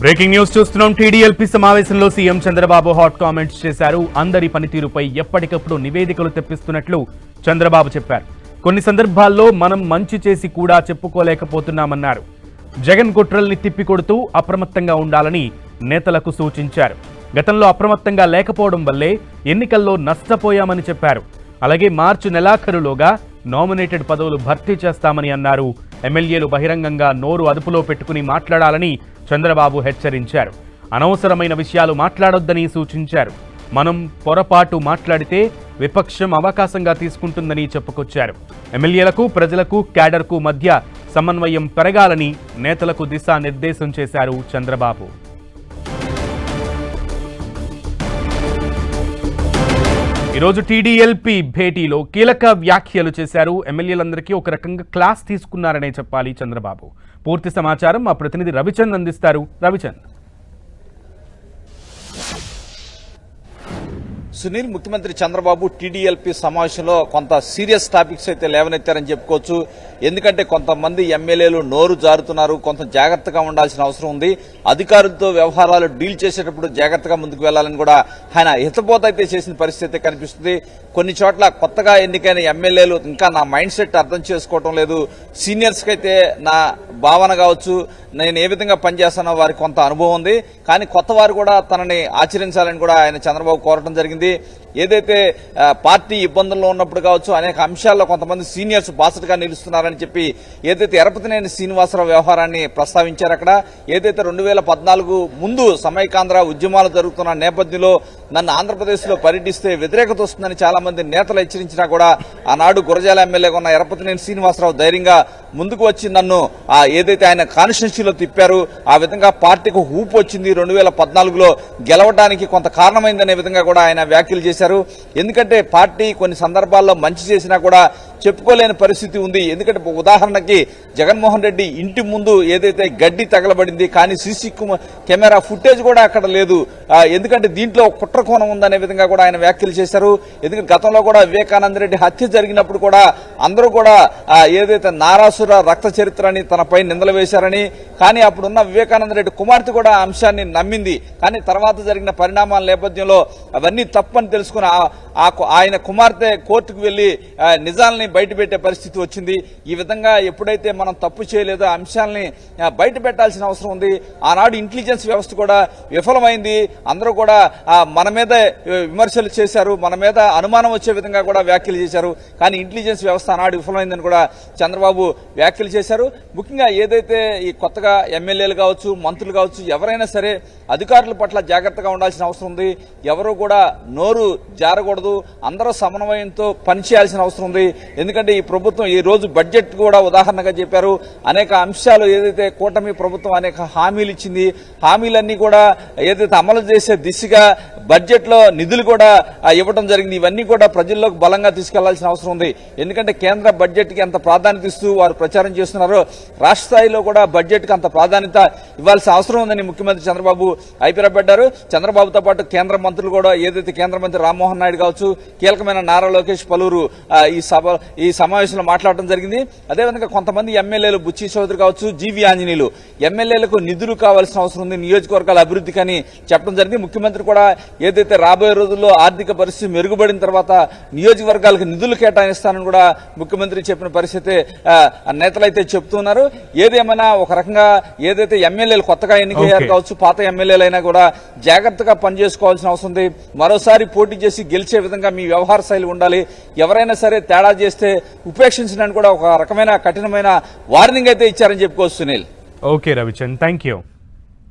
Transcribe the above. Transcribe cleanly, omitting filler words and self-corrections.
Breaking news చూస్తున్నాం. TDLP సమావేశంలో CM Chandrababu hot comments చేశారు. అందరి పనితీరుపై ఎప్పటికప్పుడు నివేదికలు తెప్పిస్తున్నట్లు చంద్రబాబు చెప్పారు. కొన్ని సందర్భాల్లో మనం మంచి చేసి కూడా చెప్పుకోలేకపోతున్నామన్నారు. జగన్ కుట్రల్ని తిప్పికొడుతూ అప్రమత్తంగా ఉండాలని నేతలకు సూచించారు. గతంలో అప్రమత్తంగా లేకపోవడం వల్లే ఎన్నికల్లో నష్టపోయామని చెప్పారు. అలాగే మార్చి నెలాఖరులోగా నామినేటెడ్ పదవులు భర్తీ చేస్తామని అన్నారు. ఎమ్మెల్యేలు బహిరంగంగా నోరు అదుపులో పెట్టుకుని మాట్లాడాలని చంద్రబాబు హెచ్చరించారు. అనవసరమైన విషయాలు మాట్లాడొద్దని సూచించారు. మనం పొరపాటు మాట్లాడితే విపక్షం అవకాశంగా తీసుకుంటుందని చెప్పుకొచ్చారు. ఎమ్మెల్యేలకు, ప్రజలకు, క్యాడర్కు మధ్య సమన్వయం పెరగాలని నేతలకు దిశానిర్దేశం చేశారు చంద్రబాబు. ఈరోజు టీడీఎల్పీ భేటీలో కీలక వ్యాఖ్యలు చేశారు. ఎమ్మెల్యేలందరికీ ఒక రకంగా క్లాస్ తీసుకున్నారనే చెప్పాలి చంద్రబాబు. పూర్తి సమాచారం మా ప్రతినిధి రవిచంద్ అందిస్తారు. రవిచంద్. సునీల్, ముఖ్యమంత్రి చంద్రబాబు టీడీఎల్పీ సమావేశంలో కొంత సీరియస్ టాపిక్స్ అయితే లేవనెత్తారని చెప్పుకోవచ్చు. ఎందుకంటే కొంతమంది ఎమ్మెల్యేలు నోరు జారుతున్నారు, కొంత జాగ్రత్తగా ఉండాల్సిన అవసరం ఉంది. అధికారులతో వ్యవహారాలు డీల్ చేసేటప్పుడు జాగ్రత్తగా ముందుకు వెళ్లాలని కూడా ఆయన హితబోధ అయితే చేసిన పరిస్థితి కనిపిస్తుంది. కొన్ని చోట్ల కొత్తగా ఎన్నికైన ఎమ్మెల్యేలు ఇంకా నా మైండ్ సెట్ అర్థం చేసుకోవటం లేదు. సీనియర్స్కి అయితే నా భావన కావచ్చు, నేను ఏ విధంగా పనిచేస్తానో వారికి కొంత అనుభవం ఉంది. కానీ కొత్త వారు కూడా తనని ఆచరించాలని కూడా ఆయన చంద్రబాబు కోరటం జరిగింది. ఏదైతే పార్టీ ఇబ్బందుల్లో ఉన్నప్పుడు కావచ్చు, అనేక అంశాల్లో కొంతమంది సీనియర్స్ బాసటగా నిలుస్తున్నారని చెప్పి ఏదైతే ఎరపతినేని శ్రీనివాసరావు వ్యవహారాన్ని ప్రస్తావించారు. అక్కడ ఏదైతే 2014 ముందు సమైకాంధ్ర ఉద్యమాలు జరుగుతున్న నేపథ్యంలో నన్ను ఆంధ్రప్రదేశ్లో పర్యటిస్తే వ్యతిరేకత వస్తుందని చాలా మంది నేతలు హెచ్చరించినా కూడా ఆనాడు గురజాల ఎమ్మెల్యేగా ఉన్న ఎరపతినేని శ్రీనివాసరావు ధైర్యంగా ముందుకు వచ్చి నన్ను ఏదైతే ఆయన కాన్స్టిట్యున్సీలో తిప్పారు, ఆ విధంగా పార్టీకి ఊపు వచ్చింది. 2014లో గెలవడానికి కొంత కారణమైందనే విధంగా కూడా ఆయన వ్యాఖ్యలు చేశారు. ఎందుకంటే పార్టీ కొన్ని సందర్భాల్లో మంచి చేసినా కూడా చెప్పుకోలేని పరిస్థితి ఉంది. ఎందుకంటే ఉదాహరణకి జగన్మోహన్ రెడ్డి ఇంటి ముందు ఏదైతే గడ్డి తగలబడింది, కానీ సీసీ కెమెరా ఫుటేజ్ కూడా అక్కడ లేదు. ఎందుకంటే దీంట్లో కుట్రకోణం ఉందనే విధంగా కూడా ఆయన వ్యాఖ్యలు చేశారు. ఎందుకంటే గతంలో కూడా వివేకానంద రెడ్డి హత్య జరిగినప్పుడు కూడా అందరూ కూడా ఏదైతే నారాసుర రక్త చరిత్ర అని తనపై నిందలు వేశారని, కానీ అప్పుడున్న వివేకానంద రెడ్డి కుమార్తె కూడా ఆ అంశాన్ని నమ్మింది. కానీ తర్వాత జరిగిన పరిణామాల నేపథ్యంలో అవన్నీ తప్పని తెలుసుకుని ఆయన కుమార్తె కోర్టుకు వెళ్లి నిజాలని బయటపెట్టే పరిస్థితి వచ్చింది. ఈ విధంగా ఎప్పుడైతే మనం తప్పు చేయలేదో ఆ అంశాలని బయట పెట్టాల్సిన అవసరం ఉంది. ఆనాడు ఇంటెలిజెన్స్ వ్యవస్థ కూడా విఫలమైంది. అందరూ కూడా మన మీద విమర్శలు చేశారు, మన మీద అనుమానం వచ్చే విధంగా కూడా వ్యాఖ్యలు చేశారు. కానీ ఇంటెలిజెన్స్ వ్యవస్థ ఆనాడు విఫలమైందని కూడా చంద్రబాబు వ్యాఖ్యలు చేశారు. ముఖ్యంగా ఏదైతే ఈ కొత్తగా ఎమ్మెల్యేలు కావచ్చు, మంత్రులు కావచ్చు, ఎవరైనా సరే అధికారుల పట్ల జాగ్రత్తగా ఉండాల్సిన అవసరం ఉంది. ఎవరు కూడా నోరు జారకూడదు. అందరూ సమన్వయంతో పనిచేయాల్సిన అవసరం ఉంది. ఎందుకంటే ఈ ప్రభుత్వం ఈ రోజు బడ్జెట్ కూడా ఉదాహరణగా చెప్పారు. అనేక అంశాలు ఏదైతే కూటమి ప్రభుత్వం అనేక హామీలు ఇచ్చింది, హామీలన్నీ కూడా ఏదైతే అమలు చేసే దిశగా బడ్జెట్ లో నిధులు కూడా ఇవ్వడం జరిగింది. ఇవన్నీ కూడా ప్రజల్లోకి బలంగా తీసుకెళ్లాల్సిన అవసరం ఉంది. ఎందుకంటే కేంద్ర బడ్జెట్ కి ఎంత ప్రాధాన్యత ఇస్తూ వారు ప్రచారం చేస్తున్నారో రాష్ట్ర స్థాయిలో కూడా బడ్జెట్ కి అంత ప్రాధాన్యత ఇవ్వాల్సిన అవసరం ఉందని ముఖ్యమంత్రి చంద్రబాబు అభిప్రాయపడ్డారు. చంద్రబాబుతో పాటు కేంద్ర మంత్రులు కూడా ఏదైతే కేంద్ర మంత్రి రామ్మోహన్ నాయుడు కావచ్చు, కీలకమైన నారా లోకేష్ పలువురు ఈ సమావేశంలో మాట్లాడటం జరిగింది. అదేవిధంగా కొంతమంది ఎమ్మెల్యేలు బుచ్చి చౌదరి కావచ్చు, జీవి ఆంజనేయులు ఎమ్మెల్యేలకు నిధులు కావాల్సిన అవసరం ఉంది నియోజకవర్గాల అభివృద్ధికి అని చెప్పడం జరిగింది. ముఖ్యమంత్రి కూడా ఏదైతే రాబోయే రోజుల్లో ఆర్థిక పరిస్థితి మెరుగుపడిన తర్వాత నియోజకవర్గాలకు నిధులు కేటాయిస్తానని కూడా ముఖ్యమంత్రి చెప్పిన పరిస్థితి నేతలైతే చెప్తున్నారు. ఏదేమైనా ఒక రకంగా ఏదైతే ఎమ్మెల్యేలు కొత్తగా ఎన్నికయ్యారు కావచ్చు, పాత ఎమ్మెల్యేలు అయినా కూడా జాగ్రత్తగా పనిచేసుకోవాల్సిన అవసరం ఉంది. మరోసారి పోటీ చేసి గెలిచే విధంగా మీ వ్యవహార శైలి ఉండాలి. ఎవరైనా సరే తేడా చేస్తే ఉపేక్షించడానికి కూడా ఒక రకమైన కఠినమైన వార్నింగ్ అయితే ఇచ్చారని చెప్పుకోవచ్చు. Sunil. Okay Ravichand, thank you.